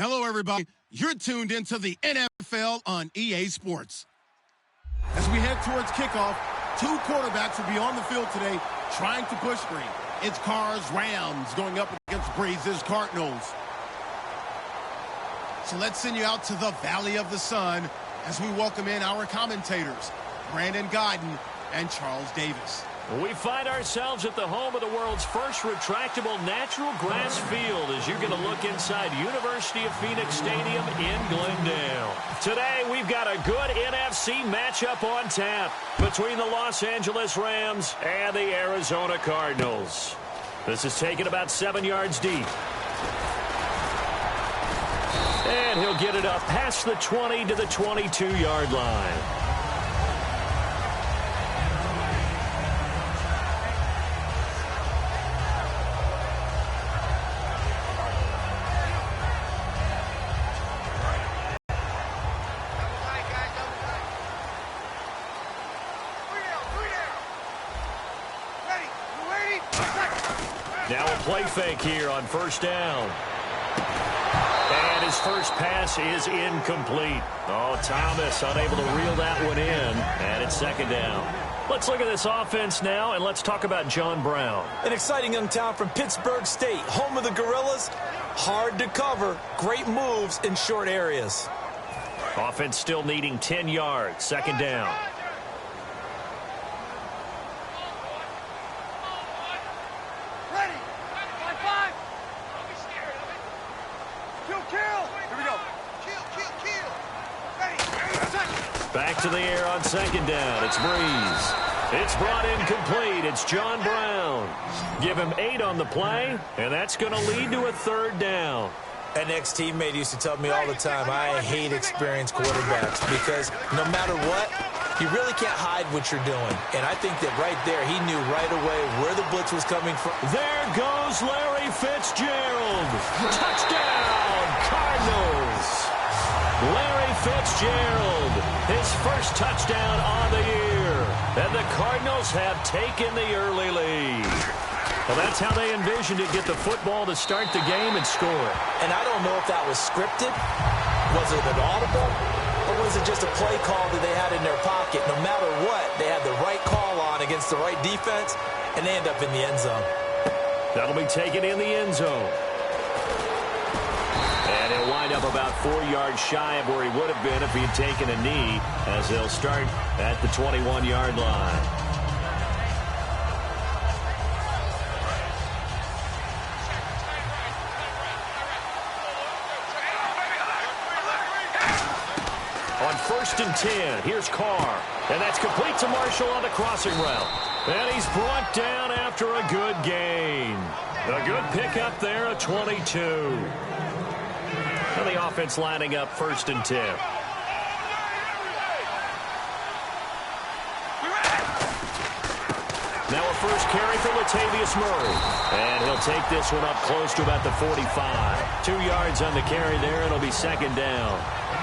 Hello, everybody. You're tuned into the NFL on EA Sports. As we head towards kickoff, two quarterbacks will be on the field today trying to push green. It's Carr's Rams going up against Breeze's Cardinals. So let's send you out to the Valley of the Sun as we welcome in our commentators, Brandon Gaudin and Charles Davis. We find ourselves at the home of the world's first retractable natural grass field as you're going to look inside University of Phoenix Stadium in Glendale. Today, we've got a good NFC matchup on tap between the Los Angeles Rams and the Arizona Cardinals. This is taken about 7 yards deep. And he'll get it up past the 20 to the 22-yard line. Now a play fake here on first down. And his first pass is incomplete. Oh, Thomas unable to reel that one in. And it's second down. Let's look at this offense now, and let's talk about John Brown. An exciting young talent from Pittsburgh State, home of the Gorillas. Hard to cover. Great moves in short areas. Offense still needing 10 yards. Second down. Back to the air on second down. It's Breeze. It's brought in complete. It's John Brown. Give him 8 on the play, and that's going to lead to a third down. An ex-teammate used to tell me all the time, I hate experienced quarterbacks because no matter what, you really can't hide what you're doing. And I think that right there, he knew right away where the blitz was coming from. There goes Larry Fitzgerald. Touchdown, Cardinals. Larry Fitzgerald, his first touchdown on the year. And the Cardinals have taken the early lead. Well, that's how they envisioned it, get the football to start the game and score it. And I don't know if that was scripted. Was it an audible? Or was it just a play call that they had in their pocket? No matter what, they had the right call on against the right defense, and they end up in the end zone. That'll be taken in the end zone. And he'll wind up about 4 yards shy of where he would have been if he had taken a knee, as they'll start at the 21-yard line. On 1st and 10, here's Carr. And that's complete to Marshall on the crossing route. And he's brought down after a good gain. A good pickup there, a 22. And the offense lining up 1st and 10. Now a first carry for Latavius Murray. And he'll take this one up close to about the 45. 2 yards on the carry there. It'll be second down.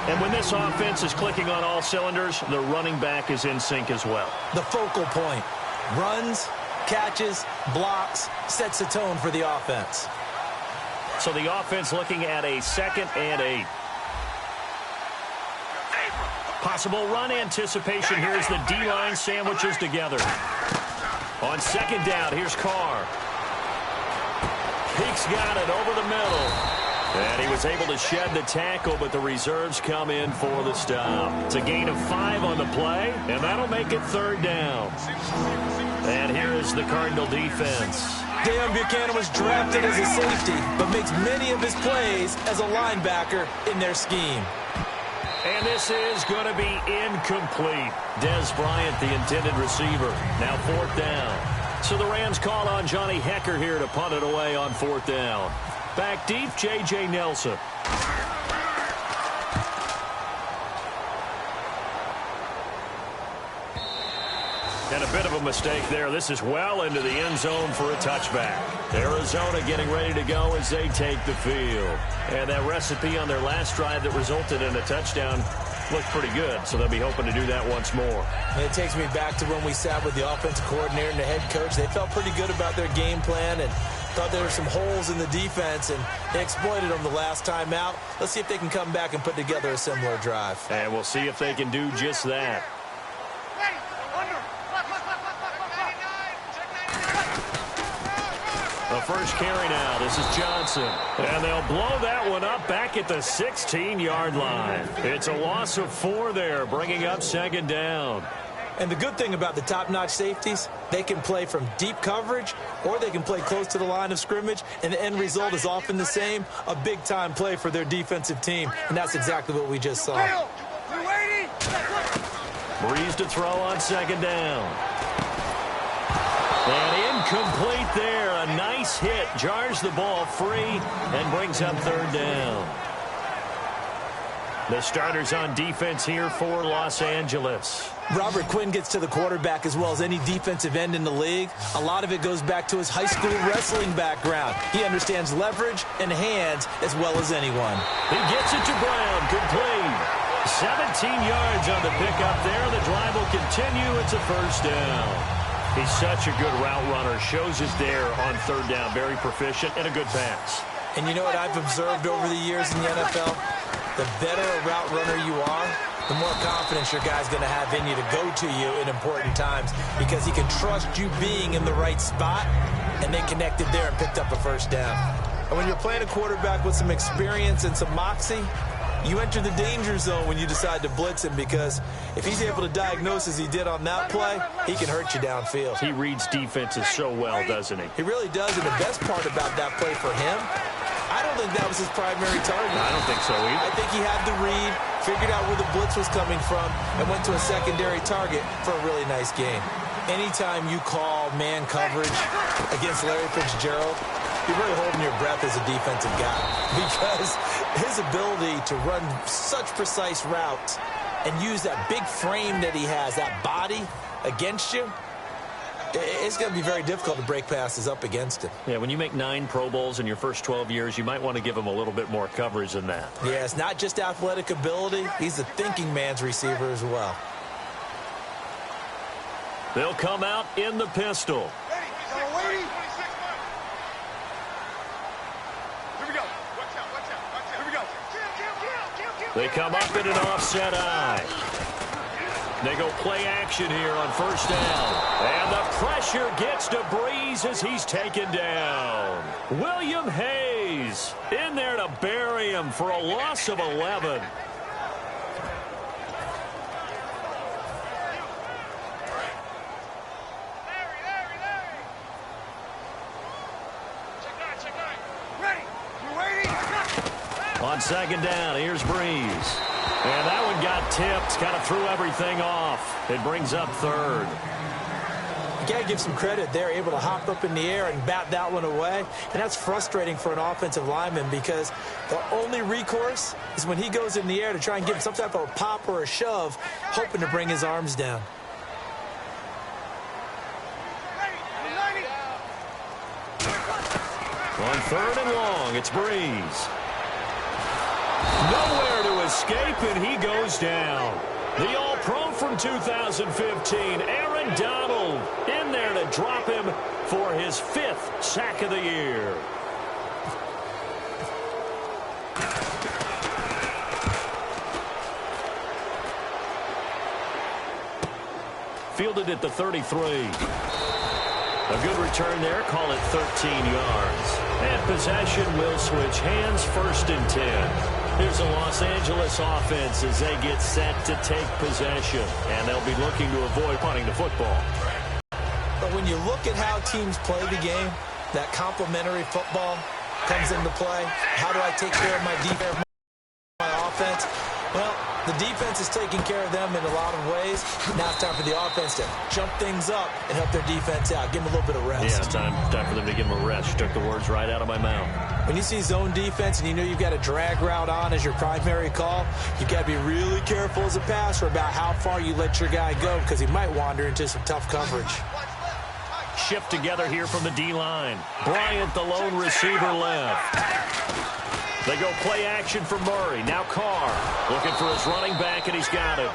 And when this offense is clicking on all cylinders, the running back is in sync as well. The focal point. Runs, catches, blocks, sets the tone for the offense. So the offense looking at a 2nd and 8. Possible run anticipation here as the D-line sandwiches together. On 2nd down, here's Carr. Peaks got it over the middle. And he was able to shed the tackle, but the reserves come in for the stop. It's a gain of 5 on the play, and that'll make it 3rd down. And here is the Cardinal defense. Deion Buchanan was drafted as a safety, but makes many of his plays as a linebacker in their scheme. And this is going to be incomplete. Dez Bryant, the intended receiver. Now 4th down. So the Rams call on Johnny Hekker here to punt it away on 4th down. Back deep, J.J. Nelson. And a bit of a mistake there. This is well into the end zone for a touchback. Arizona getting ready to go as they take the field. And that recipe on their last drive that resulted in a touchdown looked pretty good, so they'll be hoping to do that once more. And it takes me back to when we sat with the offensive coordinator and the head coach. They felt pretty good about their game plan, and Thought there were some holes in the defense, and they exploited them the last time out. Let's see if they can come back and put together a similar drive. And we'll see if they can do just that. The first carry now. This is Johnson. And they'll blow that one up back at the 16-yard line. It's a loss of 4 there, bringing up second down. And the good thing about the top-notch safeties, they can play from deep coverage or they can play close to the line of scrimmage, and the end result is often the same, a big-time play for their defensive team. And that's exactly what we just saw. Breeze to throw on second down. And incomplete there. A nice hit. Jars the ball free and brings up third down. The starters on defense here for Los Angeles. Robert Quinn gets to the quarterback as well as any defensive end in the league. A lot of it goes back to his high school wrestling background. He understands leverage and hands as well as anyone. He gets it to Brown. Complete. 17 yards on the pickup there. The drive will continue. It's a first down. He's such a good route runner. Shows it there on third down. Very proficient and a good pass. And you know what I've observed over the years in the NFL? The better a route runner you are, the more confidence your guy's going to have in you to go to you in important times because he can trust you being in the right spot, and they connected there and picked up a first down. And when you're playing a quarterback with some experience and some moxie, you enter the danger zone when you decide to blitz him because if he's able to diagnose as he did on that play, he can hurt you downfield. He reads defenses so well, doesn't he? He really does, and the best part about that play for him, I don't think that was his primary target. I don't think so either. I think he had the read, figured out where the blitz was coming from, and went to a secondary target for a really nice game. Anytime you call man coverage against Larry Fitzgerald, you're really holding your breath as a defensive guy because his ability to run such precise routes and use that big frame that he has, that body against you, it's going to be very difficult to break passes up against him. Yeah, when you make 9 Pro Bowls in your first 12 years, you might want to give him a little bit more coverage than that. Yeah, it's not just athletic ability. He's a thinking man's receiver as well. They'll come out in the pistol. They come up in an offset eye. They go play action here on first down. And the pressure gets to Breeze as he's taken down. William Hayes in there to bury him for a loss of 11. On second down, here's Breeze. And that one got tipped, kind of threw everything off. It brings up third. You got to give some credit. They're able to hop up in the air and bat that one away. And that's frustrating for an offensive lineman because the only recourse is when he goes in the air to try and give some type of a pop or a shove, hoping to bring his arms down. On third and long, it's Breeze. Nowhere to escape, and he goes down. The All-Pro from 2015, Aaron Donald, in there to drop him for his 5th sack of the year. Fielded at the 33. A good return there, call it 13 yards. And possession will switch hands, first and 10. Here's a Los Angeles offense as they get set to take possession. And they'll be looking to avoid punting the football. But when you look at how teams play the game, that complementary football comes into play. How do I take care of my defense, my offense? Well, the defense is taking care of them in a lot of ways. Now it's time for the offense to jump things up and help their defense out. Give them a little bit of rest. Yeah, time for them to give them a rest. You took the words right out of my mouth. When you see zone defense and you know you've got a drag route on as your primary call, you've got to be really careful as a passer about how far you let your guy go because he might wander into some tough coverage. Shift together here from the D-line. Bryant, the lone receiver, left. They go play action for Murray. Now Carr looking for his running back, and he's got it.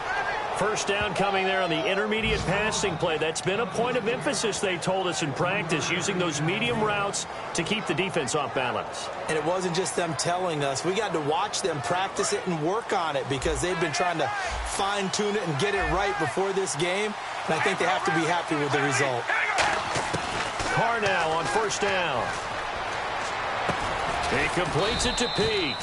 First down coming there on the intermediate passing play. That's been a point of emphasis, they told us in practice, using those medium routes to keep the defense off balance. And it wasn't just them telling us. We got to watch them practice it and work on it because they've been trying to fine-tune it and get it right before this game. And I think they have to be happy with the result. Carr now on first down. He completes it to Pete.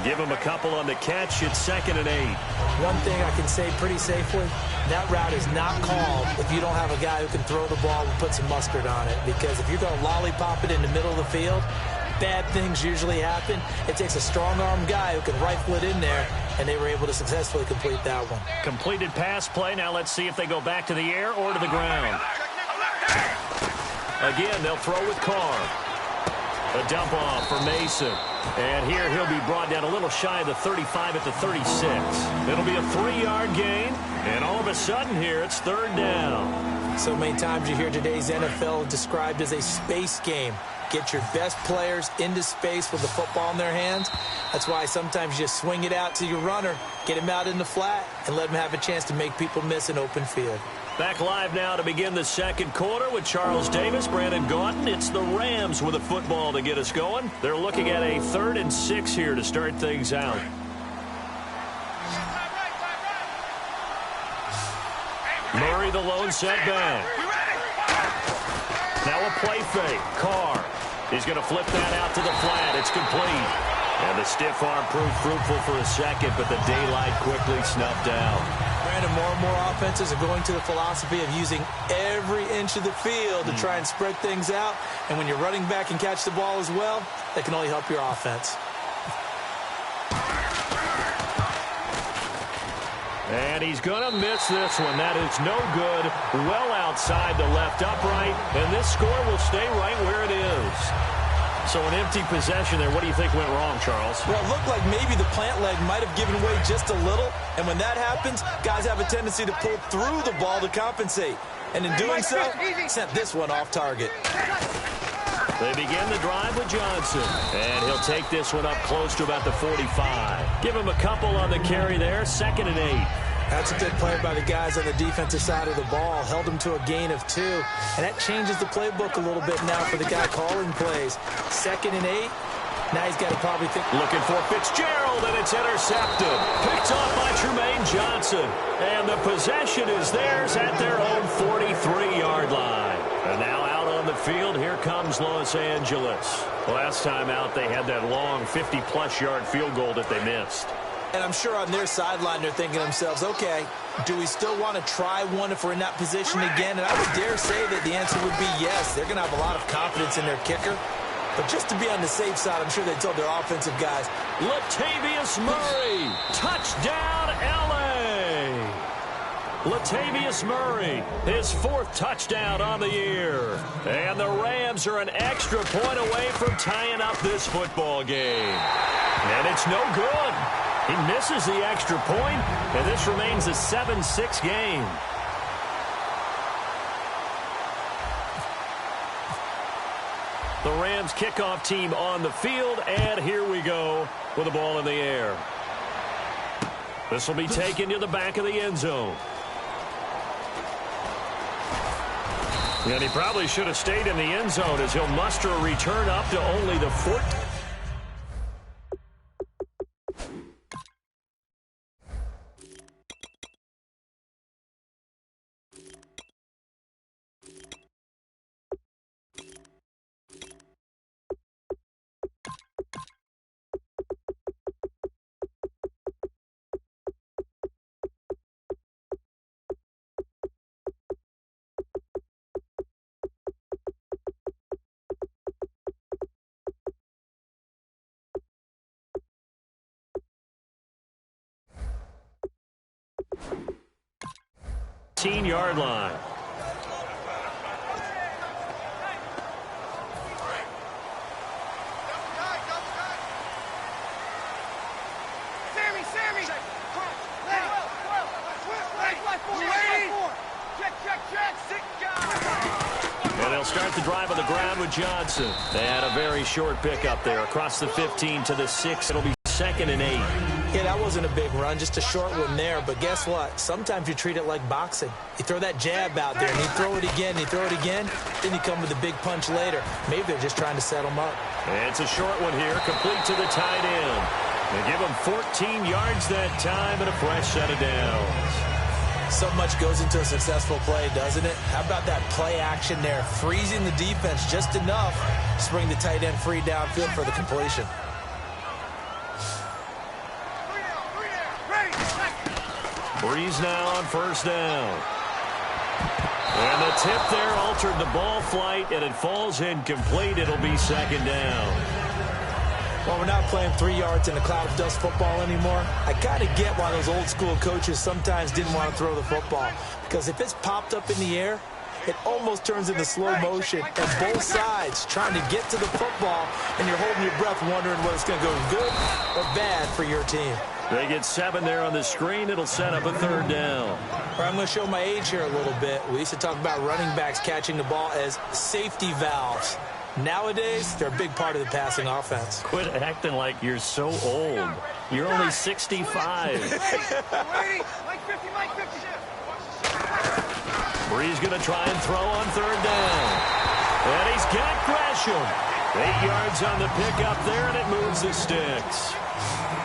Give him a couple on the catch. It's 2nd and 8. One thing I can say pretty safely, that route is not called if you don't have a guy who can throw the ball and put some mustard on it. Because if you're going to lollipop it in the middle of the field, bad things usually happen. It takes a strong-arm guy who can rifle it in there, and they were able to successfully complete that one. Completed pass play. Now let's see if they go back to the air or to the ground. Again, they'll throw with Carr. A dump off for Mason. And here he'll be brought down a little shy of the 35 at the 36. It'll be a 3-yard gain. And all of a sudden here, it's 3rd down. So many times you hear today's NFL described as a space game. Get your best players into space with the football in their hands. That's why sometimes you just swing it out to your runner, get him out in the flat, and let him have a chance to make people miss an open field. Back live now to begin the second quarter with Charles Davis, Brandon Gaudin. It's the Rams with a football to get us going. They're looking at a 3rd and 6 here to start things out. Murray the lone setback. Now a play fake. Carr. He's going to flip that out to the flat. It's complete. And the stiff arm proved fruitful for a second, but the daylight quickly snuffed out. Brandon, more and more offenses are going to the philosophy of using every inch of the field to try and spread things out. And when you're running back and catch the ball as well, that can only help your offense. And he's going to miss this one. That is no good. Well outside the left upright. And this score will stay right where it is. So an empty possession there. What do you think went wrong, Charles? Well, it looked like maybe the plant leg might have given way just a little. And when that happens, guys have a tendency to pull through the ball to compensate. And in doing so, sent this one off target. They begin the drive with Johnson. And he'll take this one up close to about the 45. Give him a couple on the carry there. 2nd and 8. That's a good play by the guys on the defensive side of the ball. Held him to a gain of 2. And that changes the playbook a little bit now for the guy calling plays. 2nd and 8. Now he's got to probably think. Looking for Fitzgerald, and it's intercepted. Picked off by Trumaine Johnson. And the possession is theirs at their own 43-yard line. And now out on the field, here comes Los Angeles. Last time out, they had that long 50-plus yard field goal that they missed. And I'm sure on their sideline they're thinking to themselves, okay, do we still want to try one if we're in that position again? And I would dare say that the answer would be yes. They're going to have a lot of confidence in their kicker. But just to be on the safe side, I'm sure they told their offensive guys. Latavius Murray, touchdown L.A. Latavius Murray, his 4th touchdown on the year. And the Rams are an extra point away from tying up this football game. And it's no good. He misses the extra point, and this remains a 7-6 game. The Rams kickoff team on the field, and here we go with the ball in the air. This will be taken to the back of the end zone. And he probably should have stayed in the end zone as he'll muster a return up to only the 14. Yard line. Sammy. And they'll start the drive on the ground with Johnson. They had a very short pickup there across the 15 to the 6. It'll be 2nd and 8. Yeah, that wasn't a big run, just a short one there. But guess what? Sometimes you treat it like boxing. You throw that jab out there, and you throw it again, you throw it again, then you come with a big punch later. Maybe they're just trying to set him up. And it's a short one here, complete to the tight end. They give him 14 yards that time and a fresh set of downs. So much goes into a successful play, doesn't it? How about that play action there, freezing the defense just enough to bring the tight end free downfield for the completion. Breeze now on first down. And the tip there altered the ball flight, and it falls incomplete. It'll be second down. Well, we're not playing 3 yards in a cloud of dust football anymore. I kind of get why those old school coaches sometimes didn't want to throw the football. Because if it's popped up in the air, it almost turns into slow motion. And both sides trying to get to the football, and you're holding your breath wondering whether it's going to go good or bad for your team. They get 7 there on the screen. It'll set up a third down. All right, I'm going to show my age here a little bit. We used to talk about running backs catching the ball as safety valves. Nowadays, they're a big part of the passing offense. Quit acting like you're so old. You're only 65. Bree's going to try and throw on third down. And he's got Gresham. 8 yards on the pickup there, and it moves the sticks.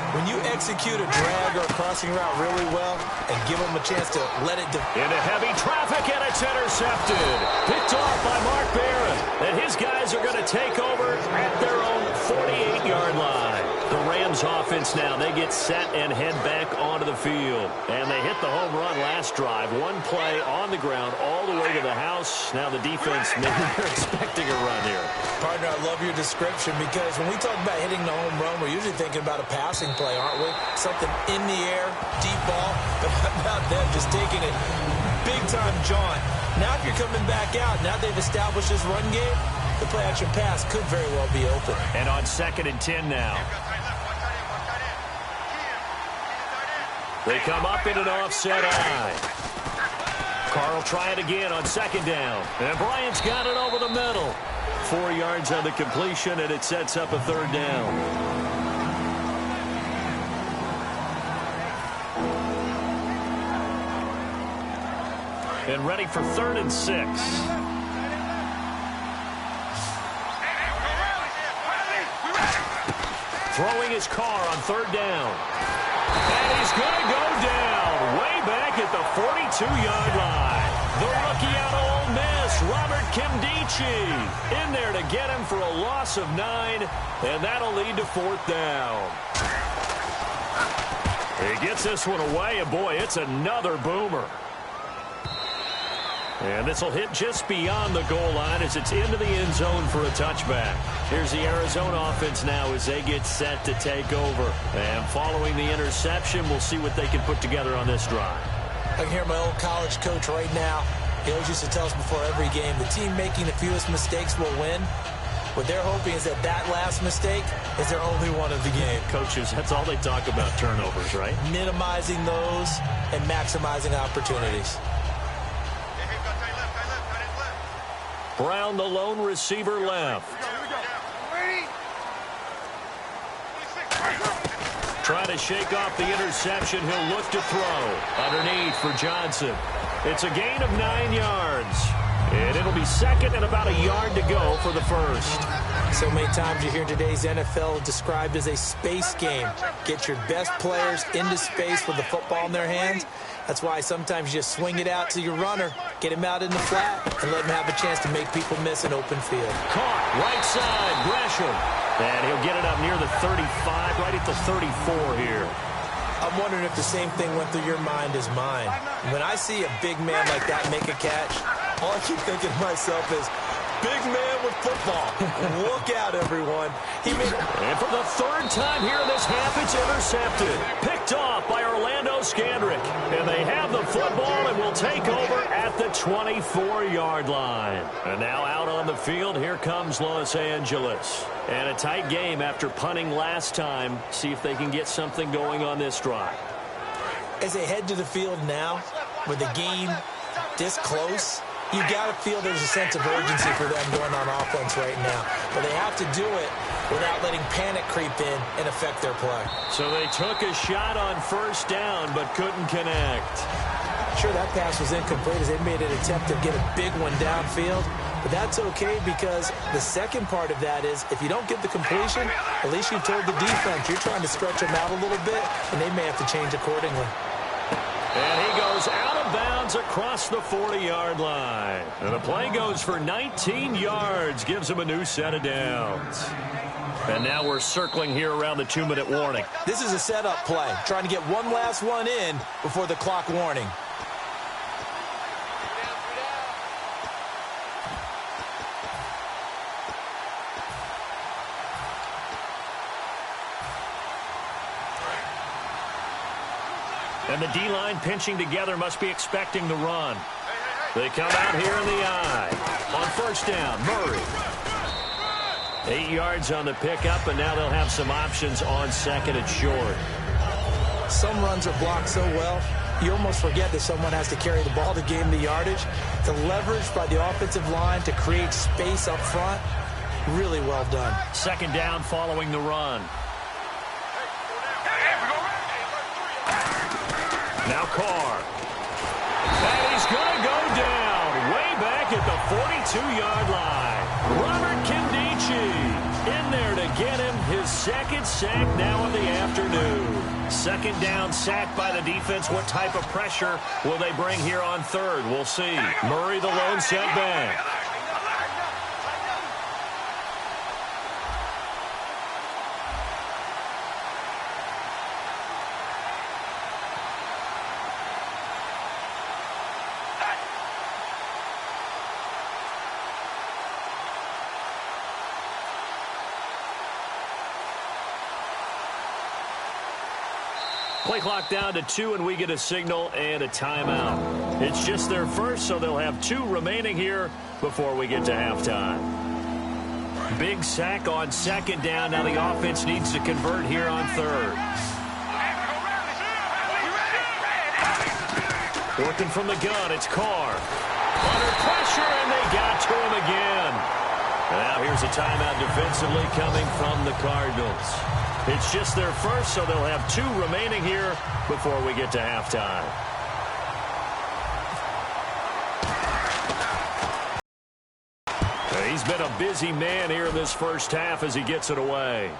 When you execute a drag or a crossing route really well and give them a chance to let it... Into heavy traffic, and it's intercepted. Picked off by Mark Barron. And his guys are going to take over at their own 48-yard line. The Rams offense now, they get set and head back onto the field. And they hit the home run last drive. One play on the ground all the way to the house. Now the defense, maybe they're expecting a run here. Partner, I love your description because when we talk about hitting the home run, we're usually thinking about a passing play, aren't we? Something in the air, deep ball, but how about them just taking it big-time jaunt? Now if you're coming back out, now they've established this run game, the play-action pass could very well be open. And on 2nd and 10 now. They come up in an offset eye. Carl try it again on 2nd down. And Bryant's got it over the middle. 4 yards on the completion, and it sets up a third down. And ready for 3rd and 6. Throwing his car on 3rd down. And he's going to go down way back at the 42-yard line. The rookie out of Ole Miss, Robert Kimdichie, in there to get him for a loss of 9, and that'll lead to 4th down. He gets this one away, and boy, it's another boomer. And this will hit just beyond the goal line as it's into the end zone for a touchback. Here's the Arizona offense now as they get set to take over. And following the interception, we'll see what they can put together on this drive. I can hear my old college coach right now. He always used to tell us before every game, the team making the fewest mistakes will win. What they're hoping is that that last mistake is their only one of the game. Coaches, that's all they talk about, turnovers, right? Minimizing those and maximizing opportunities. Brown, the lone receiver, left. Trying to shake off the interception. He'll look to throw. Underneath for Johnson. It's a gain of 9 yards. And it'll be 2nd and about a yard to go for the first. So many times you hear today's NFL described as a space game. Get your best players into space with the football in their hands. That's why sometimes you just swing it out to your runner, get him out in the flat, and let him have a chance to make people miss an open field. Caught, right side, Gresham. And he'll get it up near the 35, right at the 34 here. I'm wondering if the same thing went through your mind as mine. When I see a big man like that make a catch, all I keep thinking to myself is, big man with football. Look out, everyone. And for the 3rd time here in this half, it's intercepted. Picked off by Orlando Scandrick. And they have the football and will take over at the 24-yard line. And now out on the field, here comes Los Angeles. And a tight game after punting last time. See if they can get something going on this drive. As they head to the field now, with the game this close, You got to feel there's a sense of urgency for them going on offense right now. But they have to do it without letting panic creep in and affect their play. So they took a shot on first down but couldn't connect. Sure, that pass was incomplete as they made an attempt to get a big one downfield. But that's okay because the second part of that is if you don't get the completion, at least you told the defense you're trying to stretch them out a little bit, and they may have to change accordingly. And he goes out of bounds across the 40-yard line. And the play goes for 19 yards, gives him a new set of downs. And now we're circling here around the 2-minute warning. This is a setup play, trying to get one last one in before the clock warning. And the D-line pinching together must be expecting the run. They come out here in the eye. On first down, Murray. 8 yards on the pickup, and now they'll have some options on second and short. Some runs are blocked so well, you almost forget that someone has to carry the ball to gain the yardage. The leverage by the offensive line to create space up front, really well done. Second down following the run. Now Carr. And he's going to go down way back at the 42-yard line. Robert Nkemdiche in there to get him his second sack now of the afternoon. Second down sack by the defense. What type of pressure will they bring here on third? We'll see. Murray the lone setback. Play clock down to 2, and we get a signal and a timeout. It's just their first, so they'll have 2 remaining here before we get to halftime. Big sack on second down. Now the offense needs to convert here on third. Working from the gun, it's Carr. Under pressure, and they got to him again. And now here's a timeout defensively coming from the Cardinals. It's just their first, so they'll have 2 remaining here before we get to halftime. He's been a busy man here in this first half as he gets it away.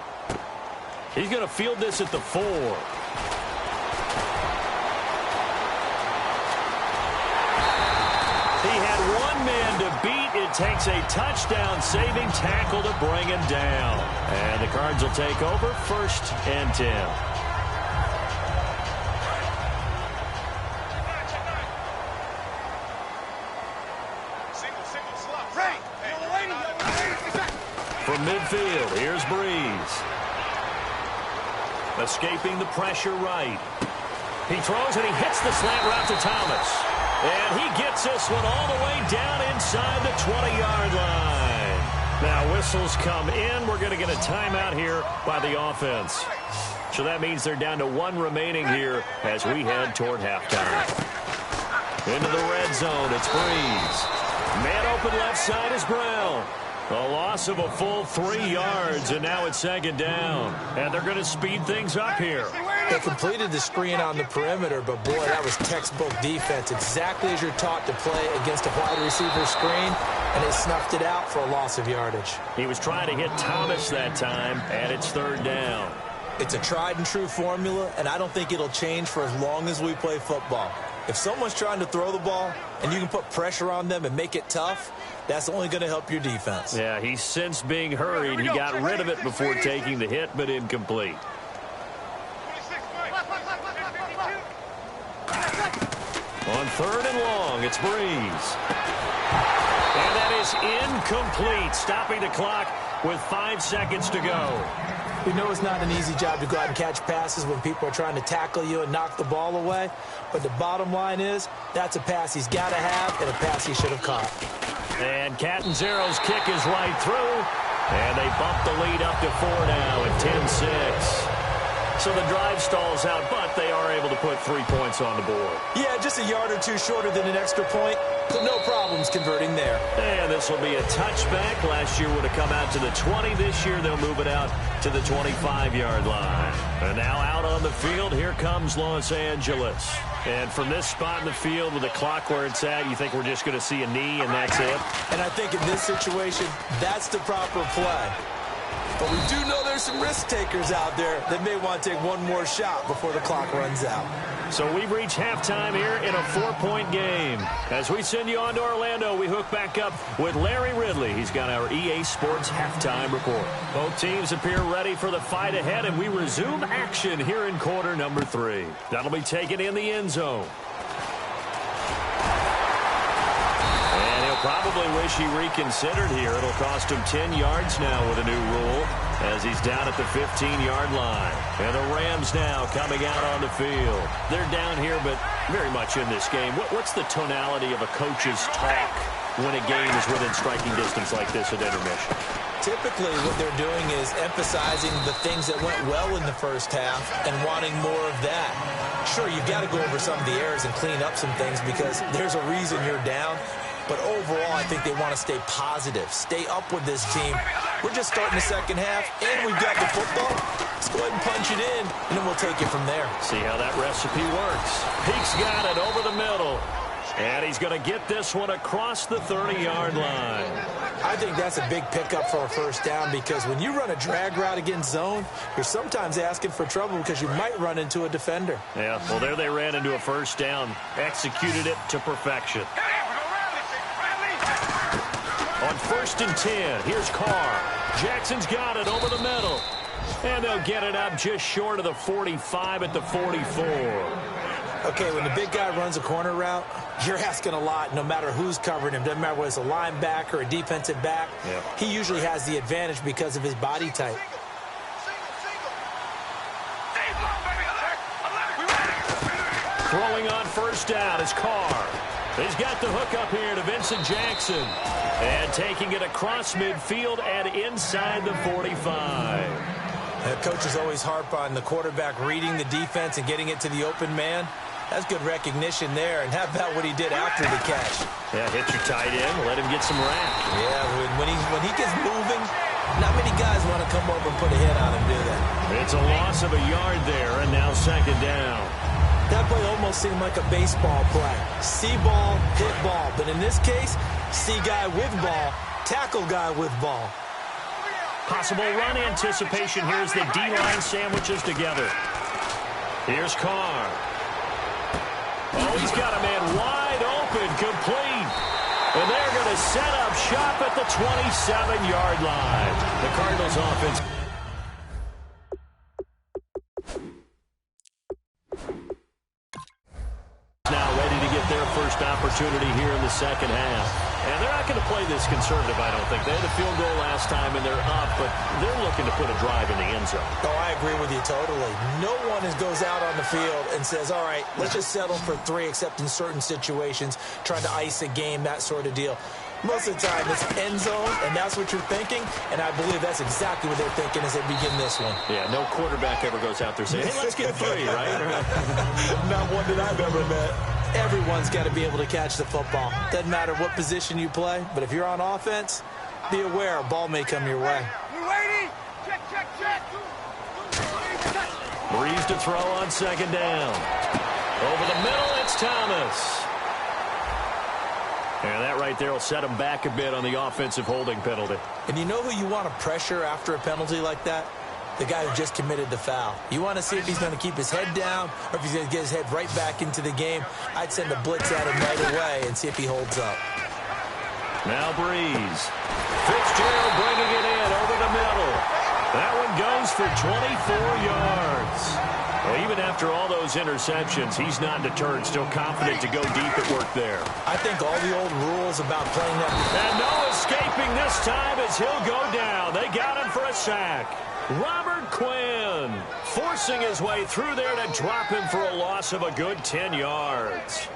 He's going to field this at the 4. He had one man to beat. It takes a touchdown-saving tackle to bring him down. And the Cards will take over first and 10. From midfield, here's Breeze. Escaping the pressure right. He throws and he hits the slant route to Thomas. And he gets this one all the way down inside the 20-yard line. Now whistles come in. We're going to get a timeout here by the offense. So that means they're down to 1 remaining here as we head toward halftime. Into the red zone, it's Breeze. Man open left side is Brown. A loss of a full 3 yards, and now it's second down. And they're going to speed things up here. They completed the screen on the perimeter, but boy, that was textbook defense. Exactly as you're taught to play against a wide receiver screen, and they snuffed it out for a loss of yardage. He was trying to hit Thomas that time, and it's third down. It's a tried and true formula, and I don't think it'll change for as long as we play football. If someone's trying to throw the ball and you can put pressure on them and make it tough, that's only going to help your defense. Yeah, he sensed being hurried. He got rid of it before taking the hit, but incomplete. On third and long, it's Breeze. And that is incomplete, stopping the clock with 5 seconds to go. We know it's not an easy job to go out and catch passes when people are trying to tackle you and knock the ball away. But the bottom line is, that's a pass he's got to have and a pass he should have caught. And Catanzaro's kick is right through. And they bump the lead up to 4 now at 10-6. So the drive stalls out, but they are are able to put 3 points on the board. Yeah, just a yard or two shorter than an extra point, but no problems converting there. And this will be a touchback. Last year would have come out to the 20. This year they'll move it out to the 25-yard line. And now out on the field, here comes Los Angeles. And from this spot in the field with the clock where it's at, you think we're just going to see a knee and that's it? And I think in this situation, that's the proper play. But we do know there's some risk takers out there that may want to take one more shot before the clock runs out. So we've reached halftime here in a 4-point game. As we send you on to Orlando, we hook back up with Larry Ridley. He's got our EA Sports halftime report. Both teams appear ready for the fight ahead, and we resume action here in quarter number 3. That'll be taken in the end zone. Probably wish he reconsidered here. It'll cost him 10 yards now with a new rule as he's down at the 15-yard line. And the Rams now coming out on the field. They're down here, but very much in this game. What's the tonality of a coach's talk when a game is within striking distance like this at intermission? Typically, what they're doing is emphasizing the things that went well in the first half and wanting more of that. Sure, you've got to go over some of the errors and clean up some things because there's a reason you're down. But overall, I think they want to stay positive, stay up with this team. We're just starting the second half, and we've got the football. Let's go ahead and punch it in, and then we'll take it from there. See how that recipe works. Peek's got it over the middle. And he's going to get this one across the 30-yard line. I think that's a big pickup for a first down because when you run a drag route against zone, you're sometimes asking for trouble because you might run into a defender. Yeah, well, there they ran into a first down, executed it to perfection. On 1st and 10, here's Carr. Jackson's got it over the middle. And they'll get it up just short of the 45 at the 44. Okay, when the big guy runs a corner route, you're asking a lot no matter who's covering him. Doesn't matter whether it's a linebacker or a defensive back. Yeah. He usually has the advantage because of his body type. Throwing on first down is Carr. He's got the hook up here to Vincent Jackson. And taking it across midfield and inside the 45. The coaches always harp on the quarterback reading the defense and getting it to the open man. That's good recognition there. And how about what he did after the catch? Yeah, hit your tight end, let him get some rack. Yeah, when he gets moving, not many guys want to come over and put a hit on him, do they? It's a loss of a yard there, and now second down. That play almost seemed like a baseball play. See ball, hit ball. But in this case, see guy with ball, tackle guy with ball. Possible run anticipation here as the D-line sandwiches together. Here's Carr. Oh, he's got a man wide open, complete. And they're going to set up shop at the 27-yard line. The Cardinals offense. Now ready to get their first opportunity here in the second half. And they're not going to play this conservative, I don't think. They had a field goal last time, and they're up, but they're looking to put a drive in the end zone. Oh, I agree with you totally. No one goes out on the field and says, all right, let's just settle for 3, except in certain situations, trying to ice a game, that sort of deal. Most of the time, it's end zone, and that's what you're thinking, and I believe that's exactly what they're thinking as they begin this one. Yeah, no quarterback ever goes out there saying, hey, let's get 3, right? Not one that I've ever met. Everyone's got to be able to catch the football. Doesn't matter what position you play, but if you're on offense, be aware a ball may come your way. Breeze to throw on second down. Over the middle, it's Thomas. And that right there will set him back a bit on the offensive holding penalty. And you know who you want to pressure after a penalty like that? The guy who just committed the foul. You want to see if he's going to keep his head down or if he's going to get his head right back into the game. I'd send a blitz at him right away and see if he holds up. Now Breeze. Fitzgerald bringing it in over the middle. That one goes for 24 yards. Well, even after all those interceptions, he's not deterred, still confident to go deep at work there. I think all the old rules about playing that. And no escaping this time as he'll go down. They got him for a sack. Robert Quinn forcing his way through there to drop him for a loss of a good 10 yards.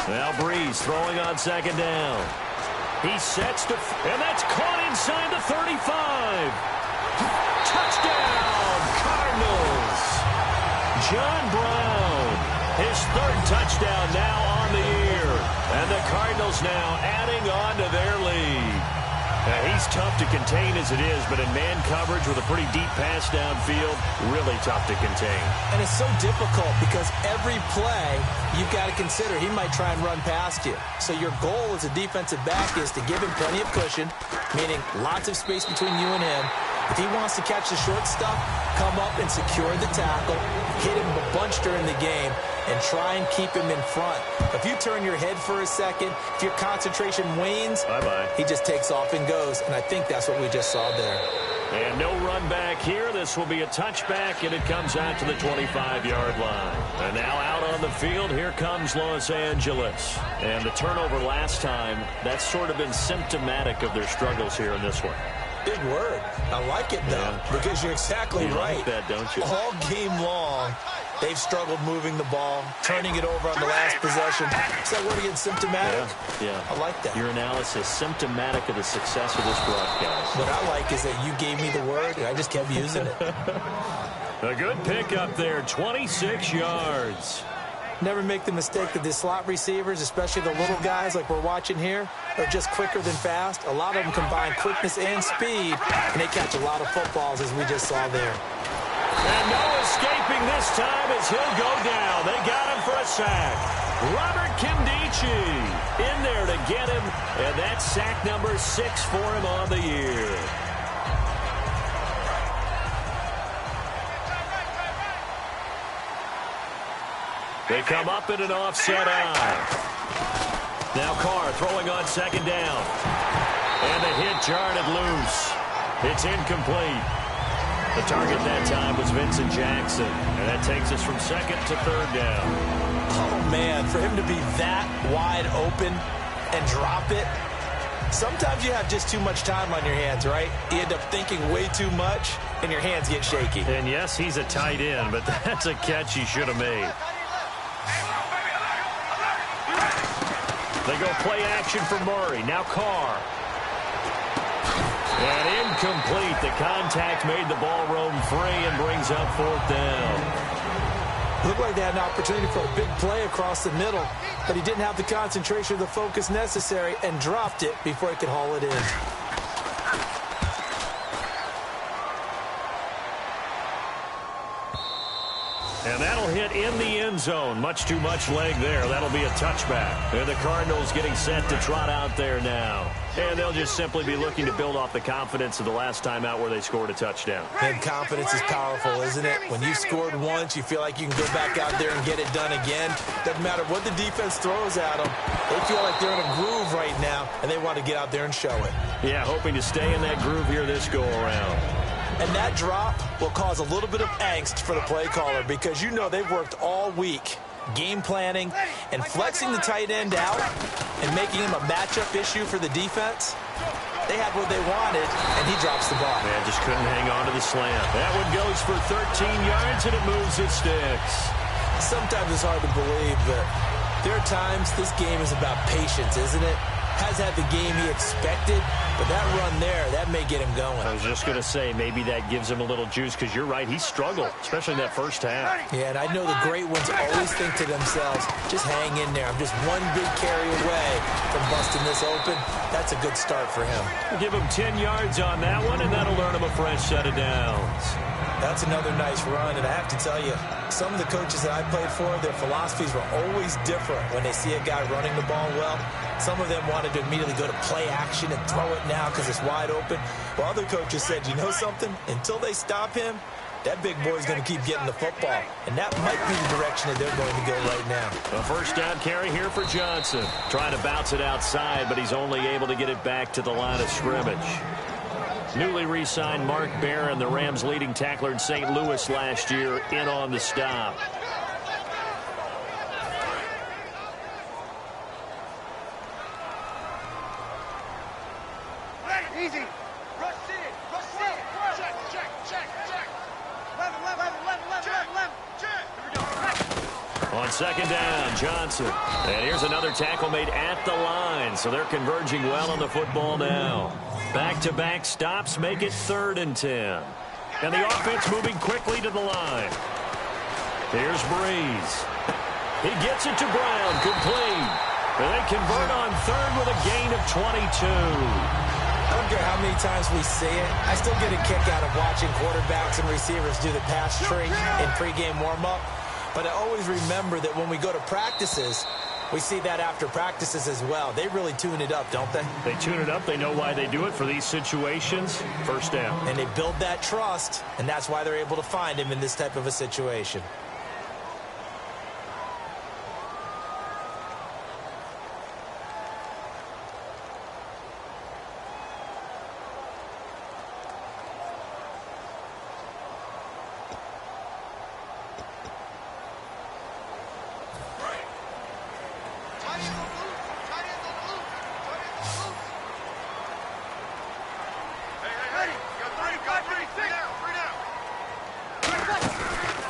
Now Breeze throwing on second down. He sets to, and that's caught inside the 35. Touchdown, Cardinals. John Brown, his third touchdown now on the year. And the Cardinals now adding on to their lead. Now, he's tough to contain as it is, but in man coverage with a pretty deep pass downfield, really tough to contain. And it's so difficult because every play you've got to consider he might try and run past you. So your goal as a defensive back is to give him plenty of cushion, meaning lots of space between you and him. If he wants to catch the short stuff, come up and secure the tackle, hit him a bunch during the game, and try and keep him in front. If you turn your head for a second, if your concentration wanes, bye-bye, he just takes off and goes, and I think that's what we just saw there. And no run back here. This will be a touchback, and it comes out to the 25-yard line. And now out on the field, here comes Los Angeles. And the turnover last time, that's sort of been symptomatic of their struggles here in this one. Big word. I like it, though, because you're exactly right. Like that, don't you? All game long, they've struggled moving the ball, turning it over on the last possession. Is that word again, symptomatic? Yeah. I like that. Your analysis, symptomatic of the success of this broadcast. What I like is that you gave me the word, and I just kept using it. A good pickup there, 26 yards. Never make the mistake that the slot receivers, especially the little guys like we're watching here, are just quicker than fast. A lot of them combine quickness and speed, and they catch a lot of footballs, as we just saw there. And no escaping this time as he'll go down. They got him for a sack. Robert Kimdichie in there to get him, and that's sack number 6 for him on the year. They come up in an offset eye. Now Carr throwing on second down. And the hit jarred it loose. It's incomplete. The target that time was Vincent Jackson. And that takes us from second to third down. Oh, man, for him to be that wide open and drop it. Sometimes you have just too much time on your hands, right? You end up thinking way too much, and your hands get shaky. And yes, he's a tight end, but that's a catch he should have made. They go play action for Murray. Now Carr. And incomplete. The contact made the ball roam free and brings up fourth down. Looked like they had an opportunity for a big play across the middle, but he didn't have the concentration or the focus necessary and dropped it before he could haul it in. And that'll hit in the end zone. Much too much leg there. That'll be a touchback. And the Cardinals getting set to trot out there now. And they'll just simply be looking to build off the confidence of the last time out where they scored a touchdown. And confidence is powerful, isn't it? When you've scored once, you feel like you can go back out there and get it done again. Doesn't matter what the defense throws at them. They feel like they're in a groove right now, and they want to get out there and show it. Yeah, hoping to stay in that groove here this go-around. And that drop will cause a little bit of angst for the play caller because you know they've worked all week game planning and flexing the tight end out and making him a matchup issue for the defense. They had what they wanted, and he drops the ball. Man, just couldn't hang on to the slant. That one goes for 13 yards, and it moves its sticks. Sometimes it's hard to believe, but there are times this game is about patience, isn't it? Has had the game he expected, but that run there, that may get him going. I was just going to say, maybe that gives him a little juice, because you're right, he struggled, especially in that first half. Yeah, and I know the great ones always think to themselves, just hang in there. I'm just one big carry away from busting this open. That's a good start for him. Give him 10 yards on that one, and that'll earn him a fresh set of downs. That's another nice run, and I have to tell you, some of the coaches that I played for, their philosophies were always different when they see a guy running the ball well. Some of them wanted to immediately go to play action and throw it now because it's wide open. While other coaches said, you know something? Until they stop him, that big boy's going to keep getting the football. And that might be the direction that they're going to go right now. A first down carry here for Johnson. Trying to bounce it outside, but he's only able to get it back to the line of scrimmage. Newly re-signed Mark Barron, the Rams' leading tackler in St. Louis last year, in on the stop. Easy. Rush it. Check. Left. On second down, Johnson. And here's another tackle made at the line, so they're converging well on the football now. Back-to-back stops make it 3rd and 10. And the offense moving quickly to the line. Here's Breeze. He gets it to Brown, complete. And they convert on 3rd with a gain of 22. I don't care how many times we see it. I still get a kick out of watching quarterbacks and receivers do the pass tree in pregame warm-up. But I always remember that when we go to practices, we see that after practices as well. They really tune it up, don't they? They tune it up. They know why they do it for these situations. First down. And they build that trust, and that's why they're able to find him in this type of a situation.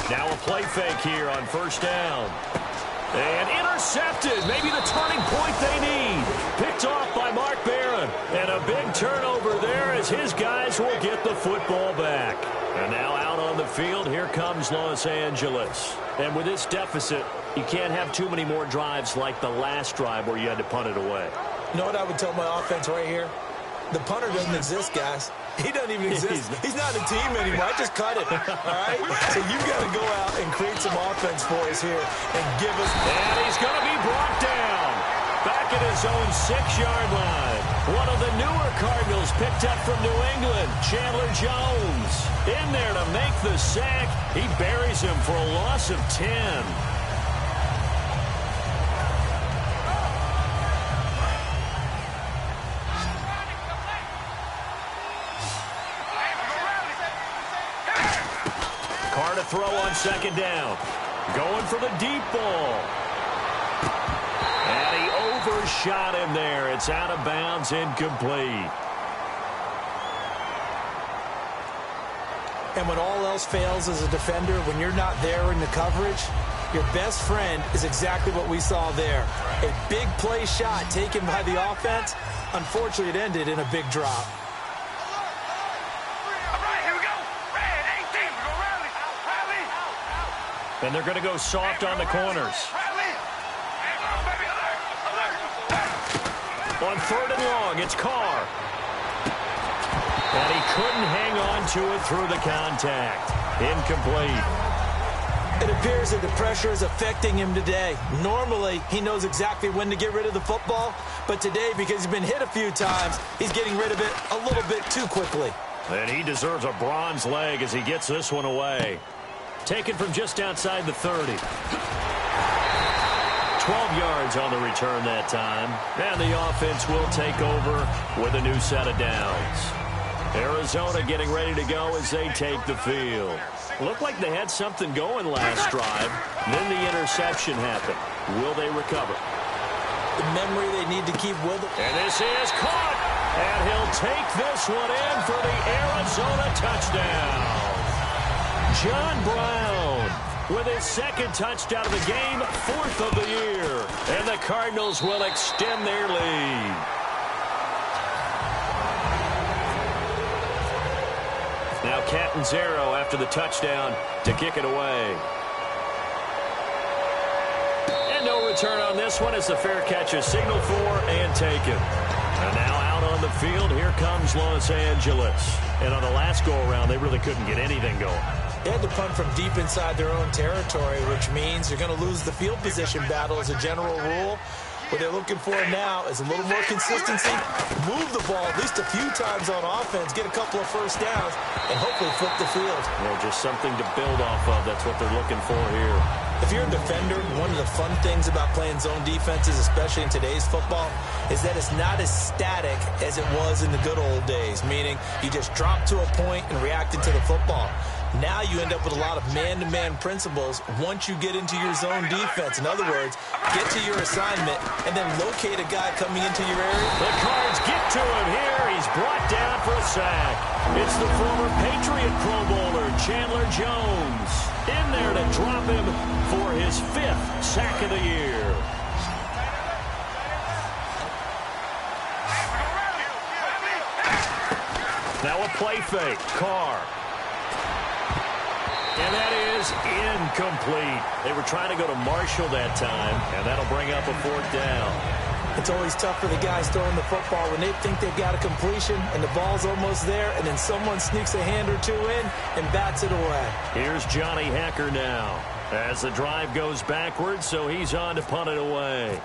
Now a play fake here on first down. And intercepted. Maybe the turning point they need. Picked off by Mark Barron. And a big turnover there as his guys will get the football back. And now out on the field, here comes Los Angeles. And with this deficit, you can't have too many more drives like the last drive where you had to punt it away. You know what I would tell my offense right here? The punter doesn't exist, guys. He doesn't even exist. He's not a team anymore. I just cut it. All right? So you've got to go out and create some offense for us here and give us... And he's going to be brought down. Back at his own 6-yard line. One of the newer Cardinals picked up from New England, Chandler Jones. In there to make the sack. He buries him for a loss of 10. Carr to throw on second down. Going for the deep ball. And he overshot him there. It's out of bounds, incomplete. And when all else fails as a defender, when you're not there in the coverage, your best friend is exactly what we saw there. A big play shot taken by the offense. Unfortunately, it ended in a big drop. And they're going to go soft on the corners. On 3rd and long, it's Carr. And he couldn't hang on to it through the contact. Incomplete. It appears that the pressure is affecting him today. Normally, he knows exactly when to get rid of the football. But today, because he's been hit a few times, he's getting rid of it a little bit too quickly. And he deserves a bronze leg as he gets this one away. Taken from just outside the 30. 12 yards on the return that time. And the offense will take over with a new set of downs. Arizona getting ready to go as they take the field. Looked like they had something going last drive. Then the interception happened. Will they recover? The memory they need to keep with it. And this is caught. And he'll take this one in for the Arizona touchdown. John Brown with his 2nd touchdown of the game, 4th of the year. And the Cardinals will extend their lead. Now Catanzaro after the touchdown to kick it away. And no return on this one as the fair catch is signaled for and taken. And now out on the field, here comes Los Angeles. And on the last go-around, they really couldn't get anything going. They had to punt from deep inside their own territory, which means you're going to lose the field position battle as a general rule. What they're looking for now is a little more consistency, move the ball at least a few times on offense, get a couple of first downs, and hopefully flip the field. Well, just something to build off of. That's what they're looking for here. If you're a defender, one of the fun things about playing zone defenses, especially in today's football, is that it's not as static as it was in the good old days, meaning you just drop to a point and react into the football. Now you end up with a lot of man-to-man principles once you get into your zone defense. In other words, get to your assignment and then locate a guy coming into your area. The Cards get to him here. He's brought down for a sack. It's the former Patriot Pro Bowler, Chandler Jones. in there to drop him for his 5th sack of the year. Now a play fake. Carr. And that is incomplete. They were trying to go to Marshall that time, and that'll bring up a 4th down. It's always tough for the guys throwing the football when they think they've got a completion and the ball's almost there, and then someone sneaks a hand or two in and bats it away. Here's Johnny Hekker now as the drive goes backwards, so he's on to punt it away.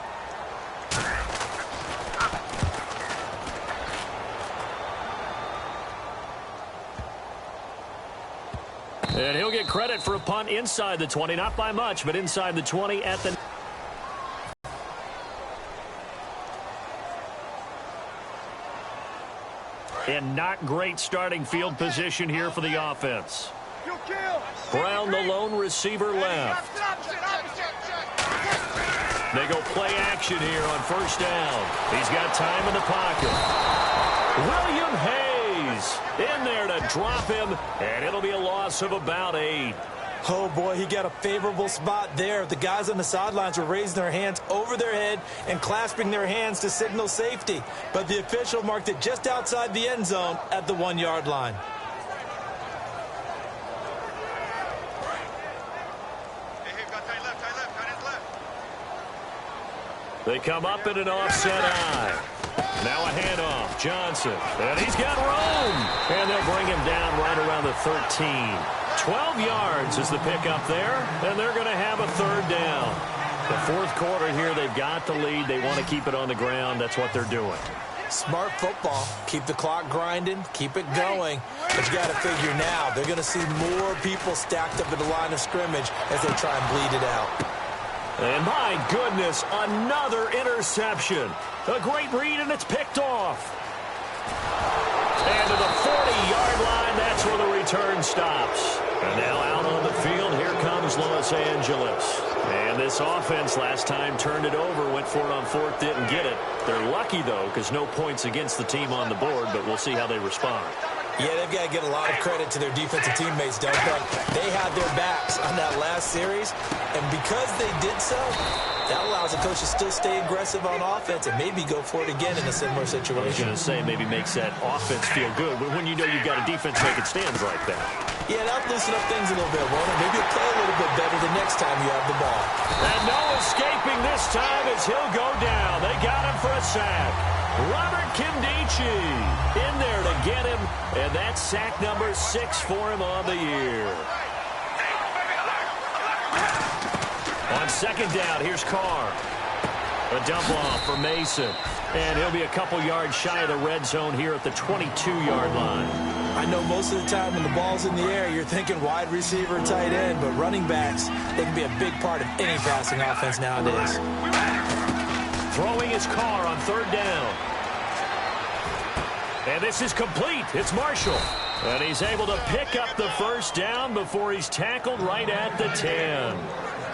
And he'll get credit for a punt inside the 20, not by much, but inside the 20 at the... And not great starting field position here for the offense. Brown, the lone receiver, left. They go play action here on 1st down. He's got time in the pocket. William Hayes in there to drop him, and it'll be a loss of about 8. Oh, boy, he got a favorable spot there. The guys on the sidelines were raising their hands over their head and clasping their hands to signal safety. But the official marked it just outside the end zone at the 1-yard line. They come up in an offset eye. Now a handoff. Johnson. And he's got room. And they'll bring him down right around the 13. 12 yards is the pickup there. And they're going to have a 3rd down. The 4th quarter here, they've got the lead. They want to keep it on the ground. That's what they're doing. Smart football. Keep the clock grinding. Keep it going. But you got to figure now, they're going to see more people stacked up at the line of scrimmage as they try and bleed it out. And my goodness, another interception. A great read, and it's picked off. And to the 40-yard line, that's where the return stops. And now out on the field, here comes Los Angeles. And this offense last time turned it over, went for it on 4th, didn't get it. They're lucky, though, because no points against the team on the board, but we'll see how they respond. Yeah, they've got to get a lot of credit to their defensive teammates, don't they? They had their backs on that last series, and because they did so, that allows the coach to still stay aggressive on offense and maybe go for it again in a similar situation. I was going to say maybe makes that offense feel good, but when you know you've got a defense making stands like that. Yeah, that'll loosen up things a little bit, won't it? Maybe you'll play a little bit better the next time you have the ball. And no escaping this time as he'll go down. They got him for a sack. Robert Kimdichie in there to get him, and that's sack number 6 for him on the year. On 2nd down, here's Carr. A dump off for Mason, and he'll be a couple yards shy of the red zone here at the 22-yard line. I know most of the time when the ball's in the air, you're thinking wide receiver, tight end, but running backs, they can be a big part of any passing offense nowadays. Throwing his Carr on 3rd down. And this is complete. It's Marshall. And he's able to pick up the 1st down before he's tackled right at the 10.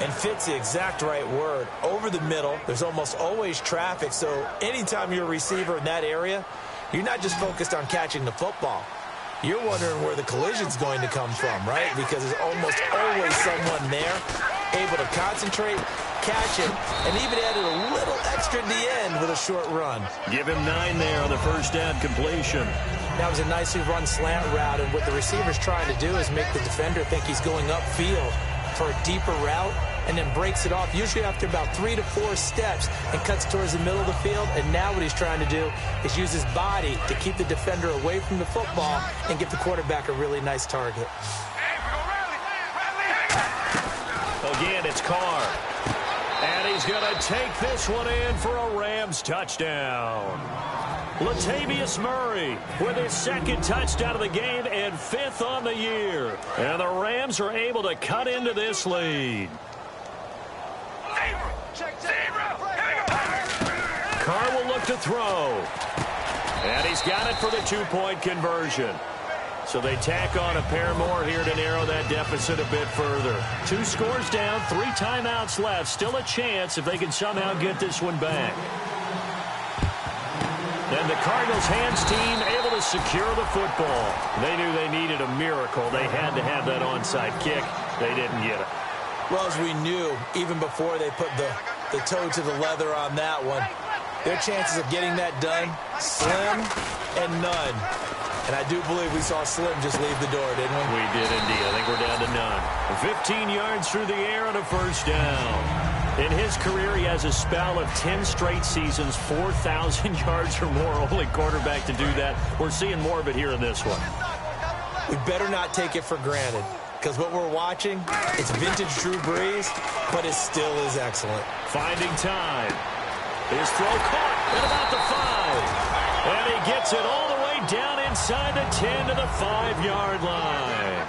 And fit's the exact right word. Over the middle, there's almost always traffic, so anytime you're a receiver in that area, you're not just focused on catching the football. You're wondering where the collision's going to come from, right? Because there's almost always someone there able to concentrate, catch it, and even added a little extra at the end with a short run. Give him 9 there on the 1st down completion. That was a nicely run slant route, and what the receiver's trying to do is make the defender think he's going upfield for a deeper route, and then breaks it off, usually after about 3 to 4 steps, and cuts towards the middle of the field. And now what he's trying to do is use his body to keep the defender away from the football and give the quarterback a really nice target. Again, it's Carr. And he's going to take this one in for a Rams touchdown. Latavius Murray with his 2nd touchdown of the game and 5th on the year. And the Rams are able to cut into this lead. Carr will look to throw. And he's got it for the 2-point conversion. So they tack on a pair more here to narrow that deficit a bit further. 2 scores down, 3 timeouts left. Still a chance if they can somehow get this one back. And the Cardinals' hands team able to secure the football. They knew they needed a miracle. They had to have that onside kick. They didn't get it. Well, as we knew, even before they put the toe to the leather on that one, their chances of getting that done, slim and none. And I do believe we saw Slim just leave the door, didn't we? We did indeed. I think we're down to none. 15 yards through the air and a first down. In his career, he has a spell of 10 straight seasons, 4,000 yards or more. Only quarterback to do that. We're seeing more of it here in this one. We better not take it for granted, because what we're watching, it's vintage Drew Brees, but it still is excellent. Finding time. His throw caught at about the 5. And he gets it all the way down inside the 10 to the 5-yard line.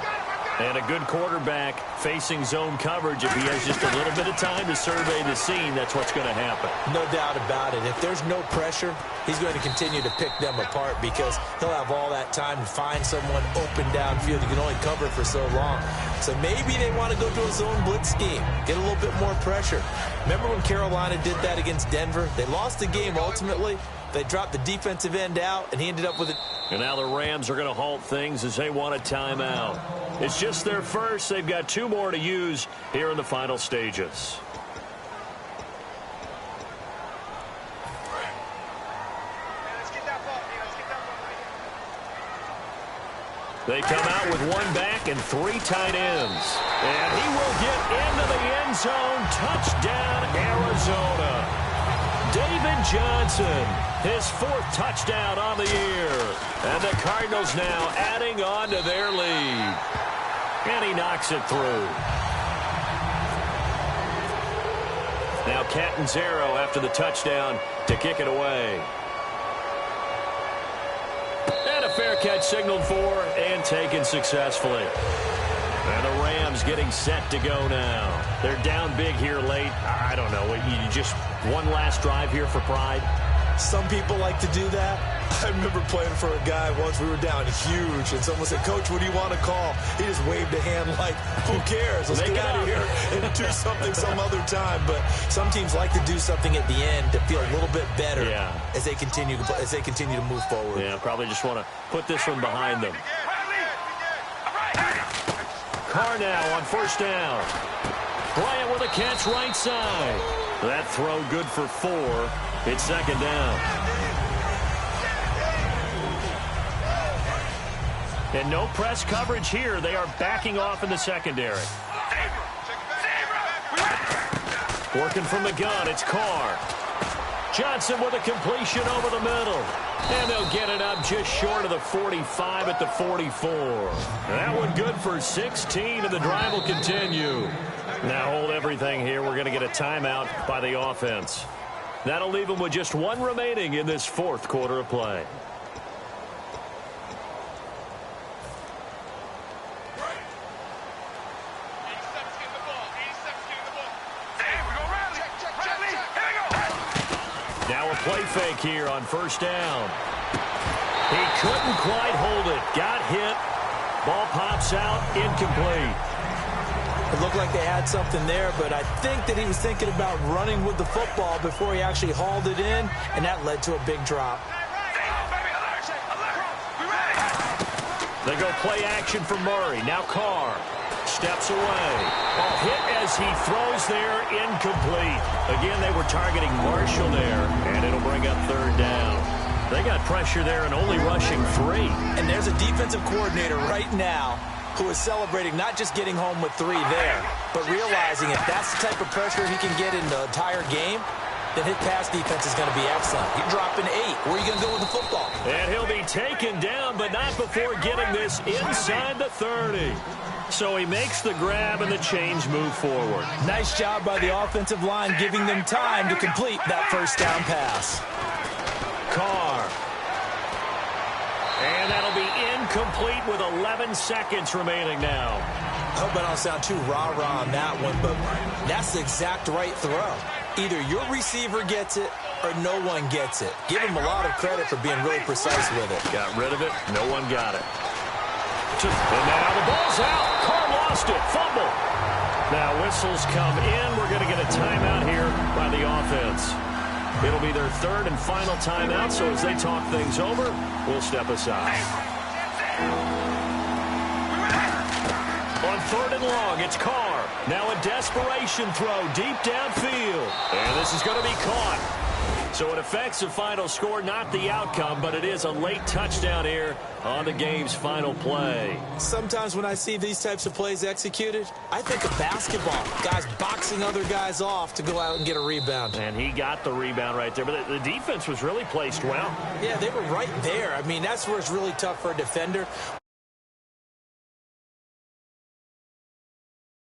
And a good quarterback facing zone coverage. If he has just a little bit of time to survey the scene, that's what's going to happen. No doubt about it. If there's no pressure, he's going to continue to pick them apart because he'll have all that time to find someone open downfield. He can only cover for so long. So maybe they want to go to a zone blitz scheme, get a little bit more pressure. Remember when Carolina did that against Denver? They lost the game ultimately. They dropped the defensive end out, and he ended up with it. And now the Rams are going to halt things as they want a timeout. It's just their first. They've got 2 more to use here in the final stages. They come out with 1 back and 3 tight ends. And he will get into the end zone. Touchdown, Arizona. David Johnson, his 4th touchdown on the year. And the Cardinals now adding on to their lead. And he knocks it through. Now Catanzaro after the touchdown to kick it away. And a fair catch signaled for and taken successfully. And the Rams getting set to go now. They're down big here late. I don't know. You just one last drive here for pride? Some people like to do that. I remember playing for a guy once. We were down huge, and someone said, "Coach, what do you want to call?" He just waved a hand like, "Who cares? Let's get out of here and do something some other time." But some teams like to do something at the end to feel a little bit better as they continue to move forward. Yeah, probably just want to put this one behind them. Carr now on first down. Bryant with a catch right side. That throw good for 4. It's second down. And no press coverage here. They are backing off in the secondary. Working from the gun, it's Carr. Johnson with a completion over the middle. And they'll get it up just short of the 45 at the 44. That one good for 16, and the drive will continue. Now hold everything here. We're going to get a timeout by the offense. That'll leave them with just 1 remaining in this 4th quarter of play. Now a play fake here on first down. He couldn't quite hold it. Got hit. Ball pops out. Incomplete. It looked like they had something there, but I think that he was thinking about running with the football before he actually hauled it in, and that led to a big drop. They go play action for Murray. Now Carr steps away. Ball hit as he throws there. Incomplete. Again, they were targeting Marshall there, and it'll bring up 3rd down. They got pressure there and only rushing 3. And there's a defensive coordinator right now who is celebrating not just getting home with 3 there, but realizing if that's the type of pressure he can get in the entire game, then his pass defense is going to be excellent. You're dropping 8. Where are you going to go with the football? And he'll be taken down, but not before getting this inside the 30. So he makes the grab and the change move forward. Nice job by the offensive line giving them time to complete that first down pass. Carr. And that'll be incomplete with 11 seconds remaining now. I hope I don't sound too rah-rah on that one, but that's the exact right throw. Either your receiver gets it or no one gets it. Give him a lot of credit for being really precise with it. Got rid of it. No one got it. And now the ball's out. Carr lost it. Fumble. Now whistles come in. We're going to get a timeout here by the offense. It'll be their 3rd and final timeout, so as they talk things over, we'll step aside. On 3rd and long. It's Carr. Now a desperation throw deep downfield. And this is going to be caught. So it affects the final score, not the outcome, but it is a late touchdown here on the game's final play. Sometimes when I see these types of plays executed, I think of basketball. Guys boxing other guys off to go out and get a rebound. And he got the rebound right there, but the defense was really placed well. Yeah, they were right there. I mean, that's where it's really tough for a defender.